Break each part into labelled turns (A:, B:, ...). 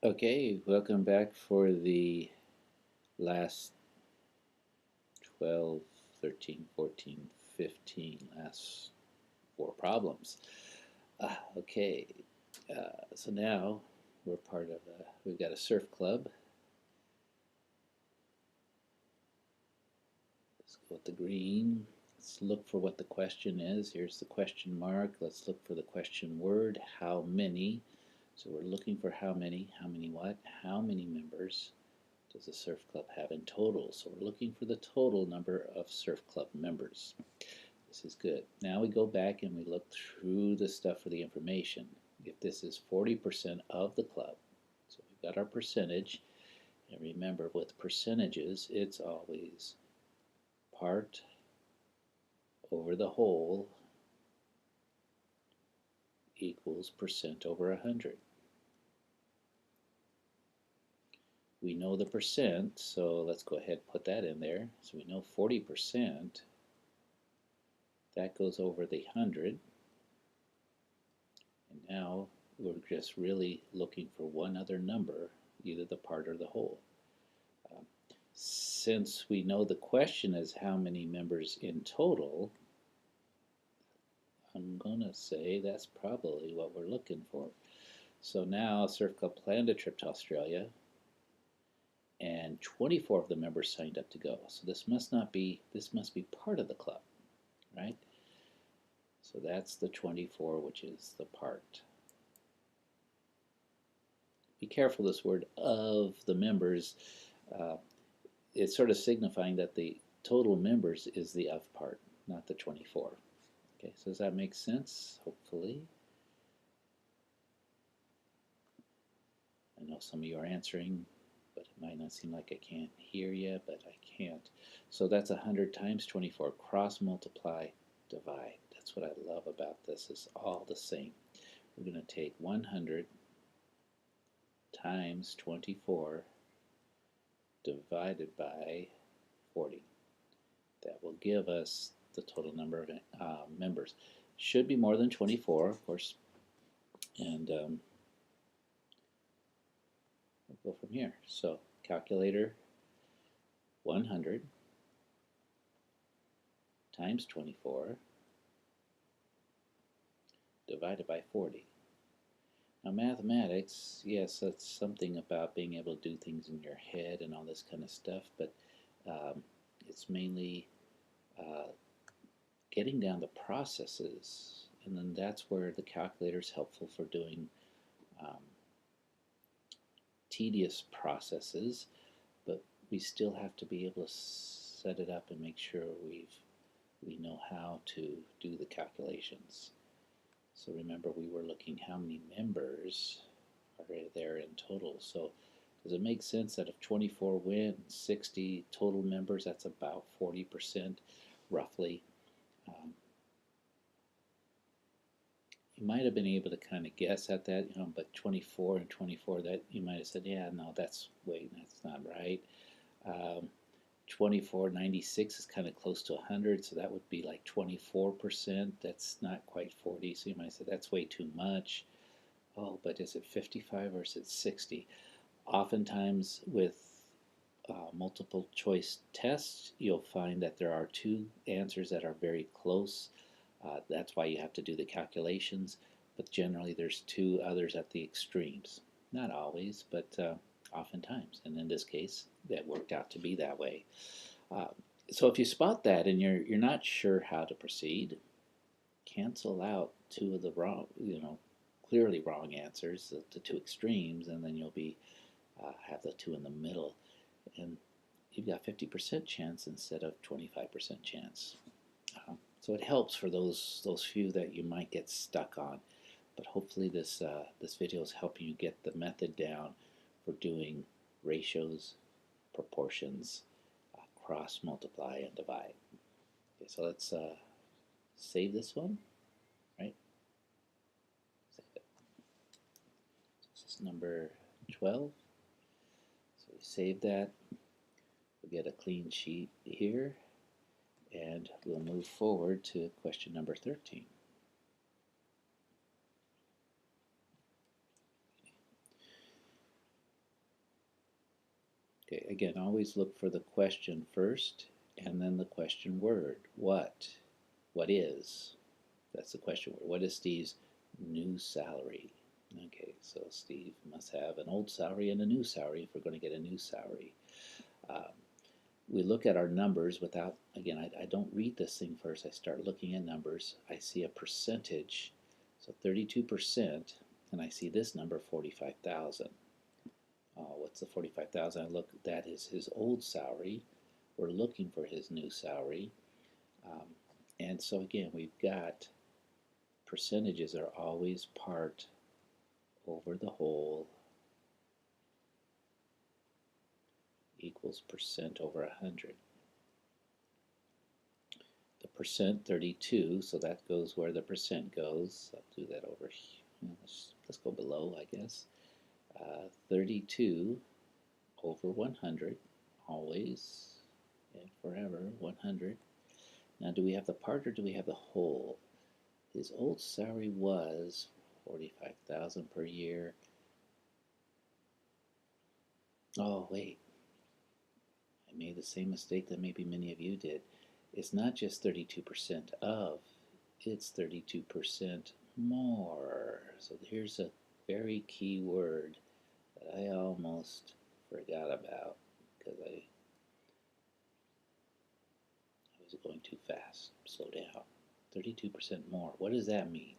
A: Okay, welcome back for the last 12, 13, 14, 15, last four problems. Okay, so now we're part of we've got a surf club. Let's go with the green. Let's look for what the question is. Here's the question mark. Let's look for the question word, how many. So we're looking for how many what? How many members does the surf club have in total? So we're looking for the total number of surf club members. This is good. Now we go back and we look through the stuff for the information. If this is 40% of the club, so we've got our percentage, and remember with percentages, it's always part over the whole equals percent over 100. We know the percent, so let's go ahead and put that in there. So we know 40%, that goes over the 100. And now we're just really looking for one other number, either the part or the whole. Since we know the question is how many members in total, I'm going to say that's probably what we're looking for. So now Surf Club planned a trip to Australia, and 24 of the members signed up to go. So this must be part of the club, right? So that's the 24, which is the part. Be careful, this word of the members, it's sort of signifying that the total members is the of part, not the 24. Okay, so does that make sense? Hopefully. I know some of you are answering, but it might not seem like I can't hear you, but I can't. So that's 100 times 24. Cross, multiply, divide. That's what I love about this. It's all the same. We're going to take 100 times 24 divided by 40. That will give us the total number of members. Should be more than 24, of course, and we'll go from here. So calculator, 100 times 24 divided by 40. Now mathematics, yes, that's something about being able to do things in your head and all this kind of stuff, but it's mainly getting down the processes, and then that's where the calculator is helpful for doing tedious processes, but we still have to be able to set it up and make sure we know how to do the calculations. So remember, we were looking how many members are there in total. So does it make sense that if 24 went, 60 total members, that's about 40% roughly. You might have been able to kind of guess at that, but 24 and 24, that you might have said, yeah, no, that's not right. 2496 is kind of close to 100, so that would be like 24%. That's not quite 40, so you might say that's way too much. Oh, but is it 55 or is it 60? Oftentimes with multiple choice tests, you'll find that there are two answers that are very close. That's why you have to do the calculations, but generally there's two others at the extremes. Not always, but oftentimes, and in this case, that worked out to be that way. So if you spot that and you're not sure how to proceed, cancel out two of the wrong, clearly wrong answers, the two extremes, and then you'll be have the two in the middle, and you've got 50% chance instead of 25% chance. So it helps for those few that you might get stuck on. But hopefully this video is helping you get the method down for doing ratios, proportions, cross, multiply, and divide. Okay, so let's save this one, right? Save it. This is number 12. So we save that. We'll get a clean sheet here, and we'll move forward to question number 13. Okay, again, always look for the question first and then the question word. What? What is? That's the question word. What is Steve's new salary? Okay, so Steve must have an old salary and a new salary if we're going to get a new salary. We look at our numbers without, again, I don't read this thing first. I start looking at numbers. I see a percentage, so 32%, and I see this number, 45,000. What's the 45,000? I look, that is his old salary. We're looking for his new salary. And so again, we've got percentages are always part over the whole equals percent over 100. The percent 32, so that goes where the percent goes. I'll do that over here. Let's go below, I guess. 32 over 100, always and forever, 100. Now, do we have the part or do we have the whole? His old salary was 45,000 per year. Oh, wait. I made the same mistake that maybe many of you did. It's not just 32% of, it's 32% more. So here's a very key word that I almost forgot about because I was going too fast. Slow down. 32% more. What does that mean?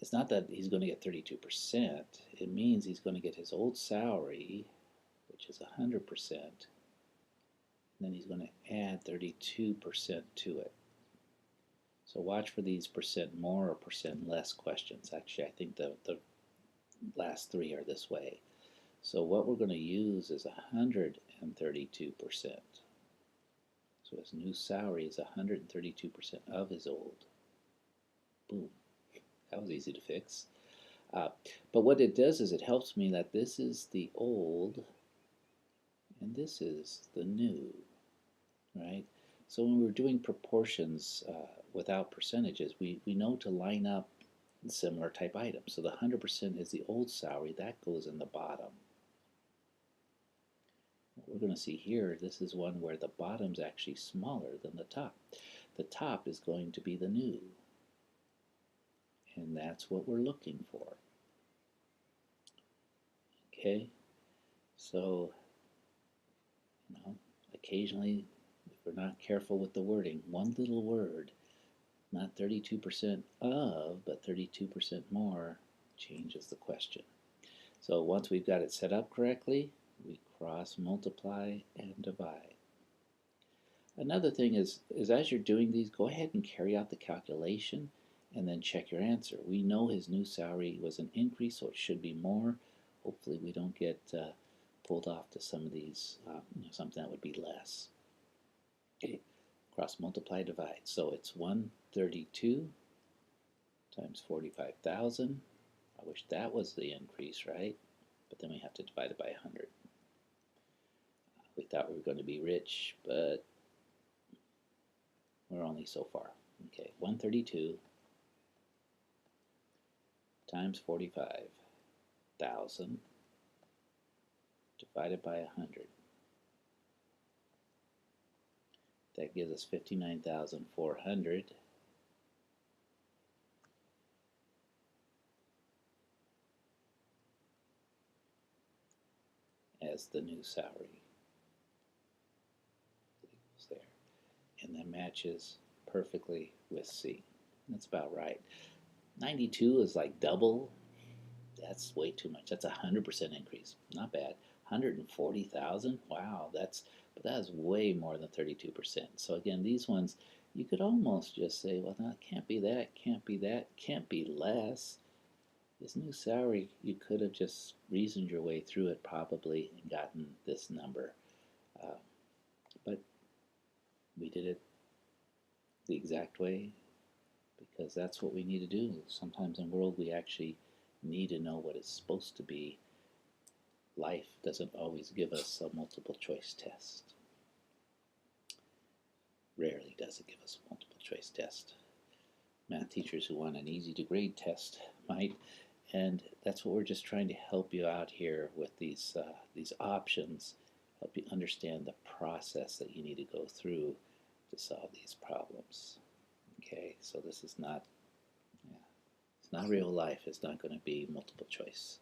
A: It's not that he's going to get 32%. It means he's going to get his old salary, which is 100%. Then he's going to add 32% to it. So watch for these percent more or percent less questions. Actually, I think the last three are this way. So what we're going to use is 132%. So his new salary is 132% of his old. Boom. That was easy to fix. But what it does is it helps me that this is the old and this is the new, right? So when we're doing proportions without percentages, we know to line up similar type items. So the 100% is the old salary, that goes in the bottom. What we're going to see here, this is one where the bottom's actually smaller than the top. The top is going to be the new. And that's what we're looking for. Okay? So, occasionally, if we're not careful with the wording, one little word, not 32% of, but 32% more, changes the question. So once we've got it set up correctly, we cross multiply and divide. Another thing is as you're doing these, go ahead and carry out the calculation and then check your answer. We know his new salary was an increase, so it should be more. Hopefully we don't get pulled off to some of these, something that would be less. Okay, cross multiply, divide. So it's 132 times 45,000. I wish that was the increase, right? But then we have to divide it by 100. We thought we were going to be rich, but we're only so far. Okay, 132 times 45,000 divided by 100. That gives us 59,400. As the new salary. Equals there. And that matches perfectly with C. That's about right. 92 is like double. That's way too much. That's a 100% increase. Not bad. 140,000. Wow, but that's way more than 32%. So again, these ones you could almost just say, well, no, it can't be that, can't be that, can't be less. This new salary, you could have just reasoned your way through it probably and gotten this number. But we did it the exact way because that's what we need to do. Sometimes in the world we actually need to know what it's supposed to be. Life doesn't always give us a multiple choice test. Rarely does it give us a multiple choice test. Math teachers who want an easy to grade test might, And that's what we're just trying to help you out here with these options, help you understand the process that you need to go through to solve these problems. Okay, so this is not, yeah, it's not real life. It's not going to be multiple choice.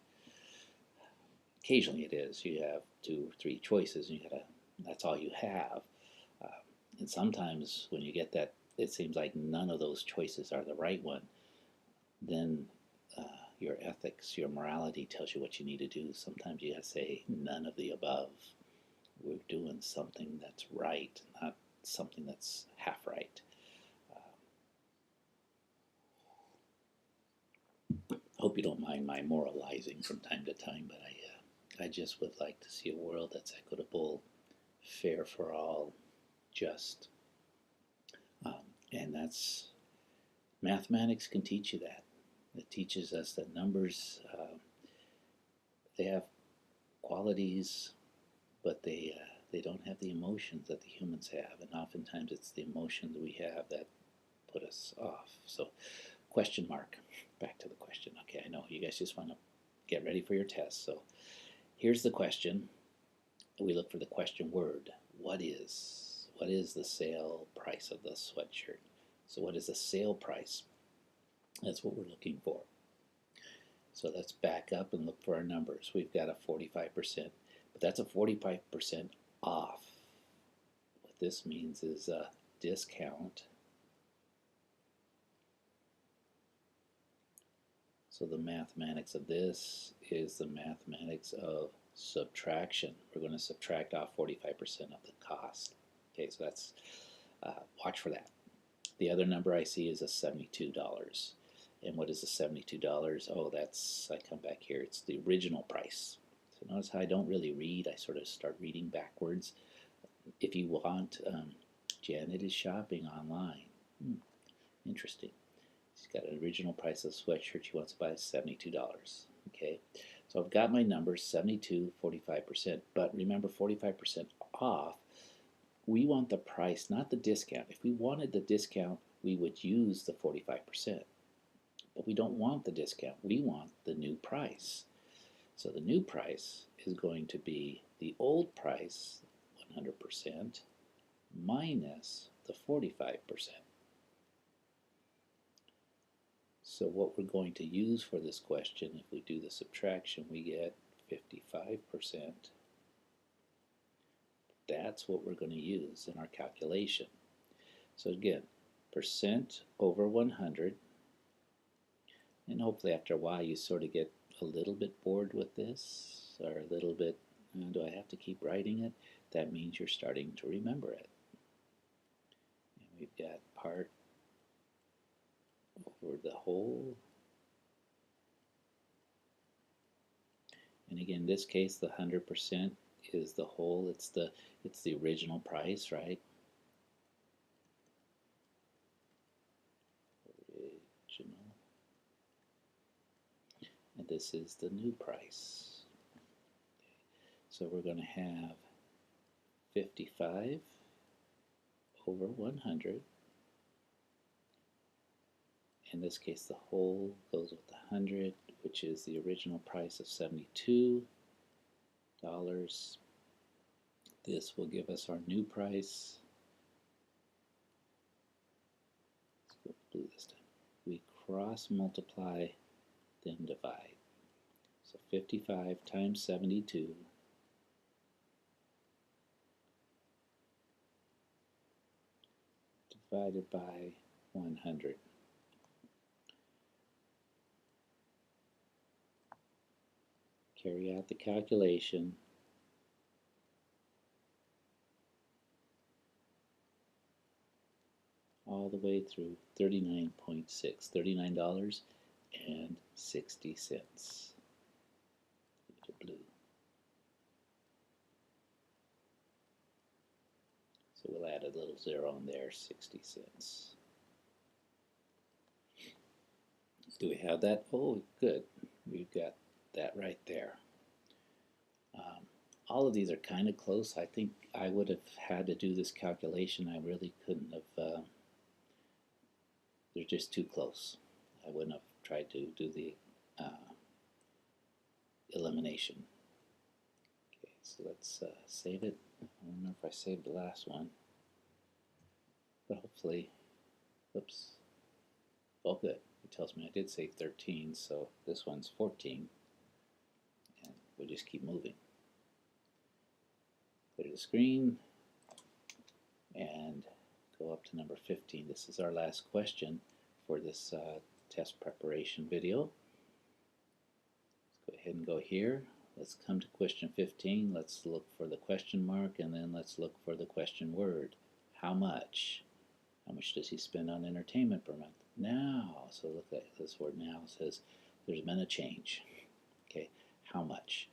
A: Occasionally it is. You have 2 or 3 choices, and that's all you have. Uh, and sometimes when you get that, it seems like none of those choices are the right one. Then your ethics, your morality tells you what you need to do. Sometimes you have to say none of the above. We're doing something that's right, not something that's half right. Hope you don't mind my moralizing from time to time, but I just would like to see a world that's equitable, fair for all, just. And that's, mathematics can teach you that. It teaches us that numbers, they have qualities, but they don't have the emotions that the humans have, and oftentimes it's the emotions we have that put us off. So, question mark. Back to the question. Okay, I know you guys just want to get ready for your test. So, here's the question. We look for the question word. What is the sale price of the sweatshirt? So, what is the sale price? That's what we're looking for. So let's back up and look for our numbers. We've got a 45%, but that's a 45% off. What this means is a discount. So the mathematics of this is the mathematics of subtraction. We're going to subtract off 45% of the cost. Okay, so that's, watch for that. The other number I see is a $72. And what is the $72? Oh, that's, I come back here, it's the original price. So notice how I don't really read, I sort of start reading backwards. If you want, Janet is shopping online. Interesting. She's got an original price of sweatshirt she wants to buy $72. Okay, so I've got my numbers, 72, 45%. But remember, 45% off, we want the price, not the discount. If we wanted the discount, we would use the 45%. But we don't want the discount. We want the new price. So the new price is going to be the old price, 100%, minus the 45%. So what we're going to use for this question, if we do the subtraction, we get 55%. That's what we're going to use in our calculation. So again, percent over 100. And hopefully after a while you sort of get a little bit bored with this, or a little bit, do I have to keep writing it? That means you're starting to remember it. And we've got part over the whole. And again, in this case, the 100% is the whole. It's the original price, right? Original. And this is the new price. So we're going to have 55 over 100. In this case, the whole goes with the 100, which is the original price of $72. This will give us our new price. Let's go blue this time. We cross multiply, then divide. So 55 times 72 divided by 100. Carry out the calculation. All the way through 39.6, $39.60. Blue. So we'll add a little zero on there, 60 cents. Do we have that? Oh, good. We've got that right there. All of these are kind of close. I think I would have had to do this calculation. I really couldn't have. They're just too close. I wouldn't have tried to do the elimination. Okay, so let's save it. I don't remember if I saved the last one, but hopefully, oops, oh good, it tells me I did save 13, so this one's 14, and we'll just keep moving. Clear the screen, and go up to number 15. This is our last question for this test preparation video. Let's go ahead and go here. Let's come to question 15. Let's look for the question mark, and then let's look for the question word. How much? How much does he spend on entertainment per month? Now, so look at this word now. It says there's been a change. Okay, how much?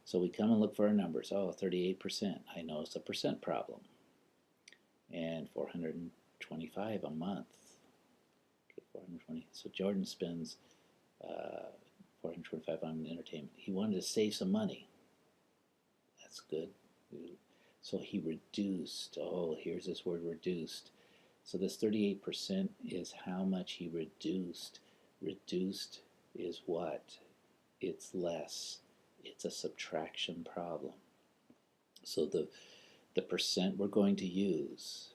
A: So we come and look for our numbers. Oh, 38%. I know it's a percent problem. And 425 a month. Okay, 420. So Jordan spends 425 on entertainment. He wanted to save some money. That's good. So he reduced. Oh, here's this word reduced. So this 38% is how much he reduced. Reduced is what? It's less. It's a subtraction problem. So the percent we're going to use,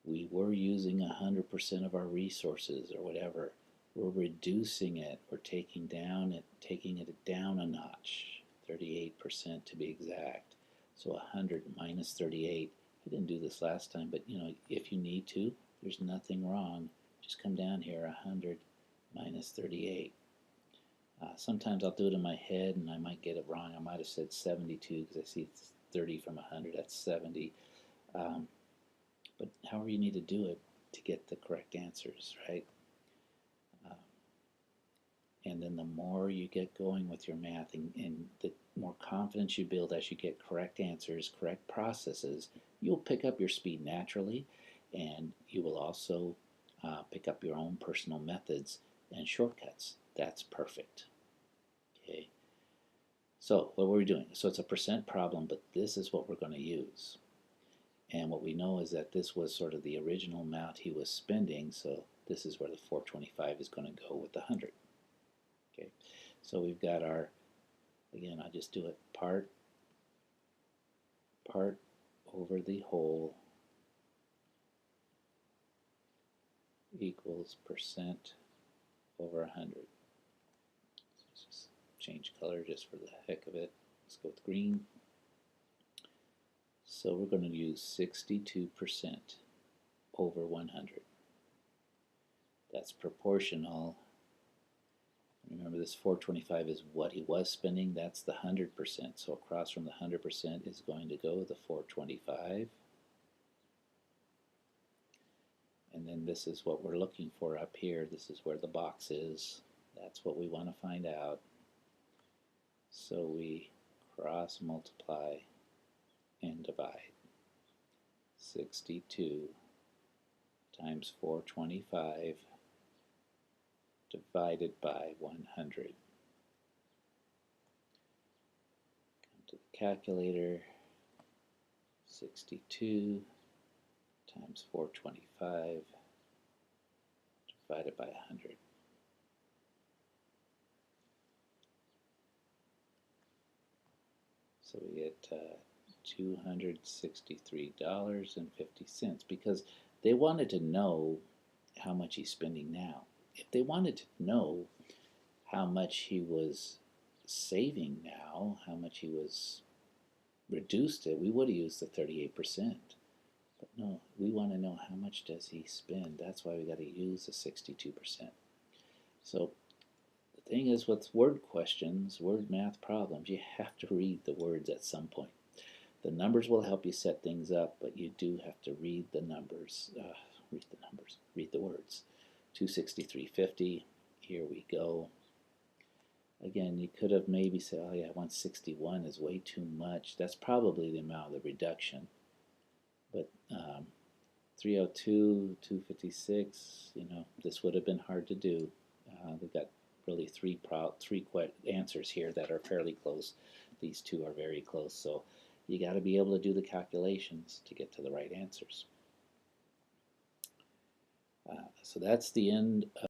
A: we were using 100% of our resources or whatever. We're reducing it. We're taking it down a notch. 38% to be exact. So 100 minus 38. I didn't do this last time, but you know, if you need to, there's nothing wrong. Just come down here, 100 minus 38. Sometimes I'll do it in my head and I might get it wrong. I might have said 72 because I see 30 from 100, that's 70. But however you need to do it to get the correct answers, right? And then the more you get going with your math and the more confidence you build as you get correct answers, correct processes, you'll pick up your speed naturally, and you will also pick up your own personal methods and shortcuts. That's perfect. Okay. So what were we doing? So it's a percent problem, but this is what we're going to use. And what we know is that this was sort of the original amount he was spending, so this is where the 425 is going to go with the 100. Okay, so we've got our, again, I'll just do it, part over the whole equals percent over 100. So let's just change color just for the heck of it. Let's go with green. So we're going to use 62% over 100. That's proportional. Remember, this 425 is what he was spending. That's the 100%. So across from the 100% is going to go the 425. And then this is what we're looking for up here. This is where the box is. That's what we want to find out. So we cross multiply and divide. 62 times 425 divided by 100. Come to the calculator. 62 times 425 divided by 100. So we get $263.50 because they wanted to know how much he's spending now. If they wanted to know how much he was saving now, how much he was reduced it, we would have used the 38%. But no, we want to know how much does he spend. That's why we got to use the 62%. So the thing is with word questions, word math problems, you have to read the words at some point. The numbers will help you set things up, but you do have to read the numbers. Read the words. 263.50. Here we go. Again, you could have maybe said, oh yeah, 161 is way too much. That's probably the amount of the reduction. But 302, 256, you know, this would have been hard to do. We've got really three answers here that are fairly close. These two are very close, so you got to be able to do the calculations to get to the right answers. So that's the end of